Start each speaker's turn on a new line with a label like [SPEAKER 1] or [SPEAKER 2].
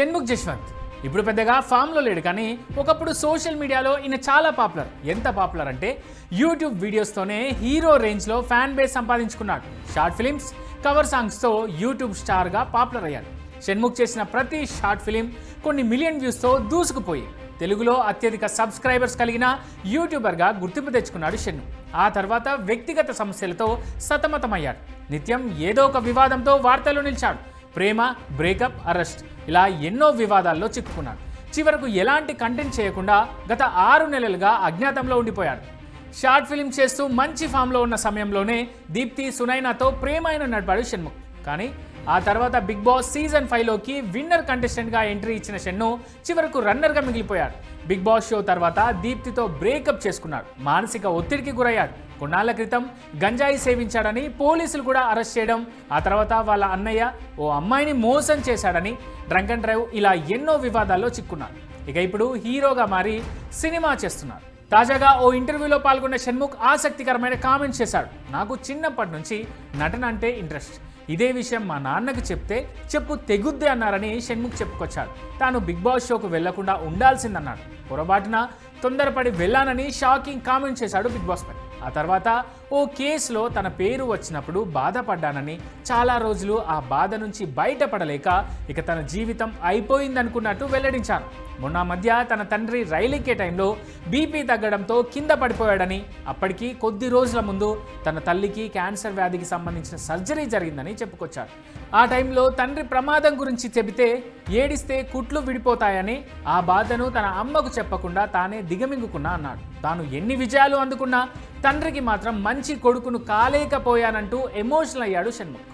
[SPEAKER 1] షణ్ముఖ్ జశ్వంత్ ఇప్పుడు పెద్దగా ఫామ్లో లేడు, కానీ ఒకప్పుడు సోషల్ మీడియాలో ఈయన చాలా పాపులర్. ఎంత పాపులర్ అంటే యూట్యూబ్ వీడియోస్తోనే హీరో రేంజ్లో ఫ్యాన్ బేస్ సంపాదించుకున్నాడు. షార్ట్ ఫిలిమ్స్, కవర్ సాంగ్స్తో యూట్యూబ్ స్టార్గా పాపులర్ అయ్యాడు. షణ్ముఖ్ చేసిన ప్రతి షార్ట్ ఫిలిం కొన్ని మిలియన్ వ్యూస్తో దూసుకుపోయి తెలుగులో అత్యధిక సబ్స్క్రైబర్స్ కలిగిన యూట్యూబర్గా గుర్తింపు తెచ్చుకున్నాడు షణ్ముఖ్. ఆ తర్వాత వ్యక్తిగత సమస్యలతో సతమతమయ్యాడు. నిత్యం ఏదో ఒక వివాదంతో వార్తల్లో నిలిచాడు. ప్రేమ, బ్రేకప్, అరెస్ట్ ఇలా ఎన్నో వివాదాల్లో చిక్కుకున్నాడు. చివరకు ఎలాంటి కంటెంట్ చేయకుండా గత 6 నెలలుగా అజ్ఞాతంలో ఉండిపోయాడు. షార్ట్ ఫిల్మ్ చేస్తూ మంచి ఫామ్లో ఉన్న సమయంలోనే దీప్తి సునైనాతో ప్రేమైన నడిపాడు షణ్ముఖ్. కానీ ఆ తర్వాత బిగ్ బాస్ సీజన్ 5లోకి విన్నర్ కంటెస్టెంట్గా ఎంట్రీ ఇచ్చిన షణ్ను చివరకు రన్నర్గా మిగిలిపోయాడు. బిగ్ బాస్ షో తర్వాత దీప్తితో బ్రేకప్ చేసుకున్నాడు. మానసిక ఒత్తిడికి గురయ్యాడు. కొన్నాళ్ల క్రితం గంజాయి సేవించాడని పోలీసులు కూడా అరెస్ట్ చేయడం, ఆ తర్వాత వాళ్ళ అన్నయ్య ఓ అమ్మాయిని మోసం చేశాడని డ్రంక్ అండ్ డ్రైవ్, ఇలా ఎన్నో వివాదాల్లో చిక్కున్నాడు. ఇక ఇప్పుడు హీరోగా మారి సినిమా చేస్తున్నాడు. తాజాగా ఓ ఇంటర్వ్యూలో పాల్గొన్న షణ్ముఖ్ ఆసక్తికరమైన కామెంట్స్ చేశాడు. నాకు చిన్నప్పటి నుంచి నటన అంటే ఇంట్రెస్ట్. ఇదే విషయం మా నాన్నకు చెప్తే చెప్పు తెగుద్ది అన్నారని షణ్ముఖ్ చెప్పుకొచ్చాడు. తాను బిగ్ బాస్ షోకు వెళ్లకుండా ఉండాల్సిందన్నాడు. పొరపాటున తొందరపడి వెళ్ళానని షాకింగ్ కామెంట్ చేశాడు బిగ్ బాస్ పై. ఆ తర్వాత ఓ కేసులో తన పేరు వచ్చినప్పుడు బాధపడ్డానని, చాలా రోజులు ఆ బాధ నుంచి బయటపడలేక ఇక తన జీవితం అయిపోయిందనుకున్నట్టు వెల్లడించారు. మొన్న మధ్య తన తండ్రి రైలు ఎక్కే టైంలో బీపీ తగ్గడంతో కింద పడిపోయాడని, అప్పటికి కొద్ది రోజుల ముందు తన తల్లికి క్యాన్సర్ వ్యాధికి సంబంధించిన సర్జరీ జరిగిందని చెప్పుకొచ్చారు. ఆ టైంలో తండ్రి ప్రమాదం గురించి చెబితే ఏడిస్తే కుట్లు విడిపోతాయని ఆ బాధను తన అమ్మకు చెప్పకుండా తానే దిగమింగుకున్నా అన్నాడు. తాను ఎన్ని విజయాలు అందుకున్నా తండ్రికి మాత్రం మంచి కొడుకును కాలేకపోయానంటూ ఎమోషనల్ అయ్యాడు షణ్ముఖ్.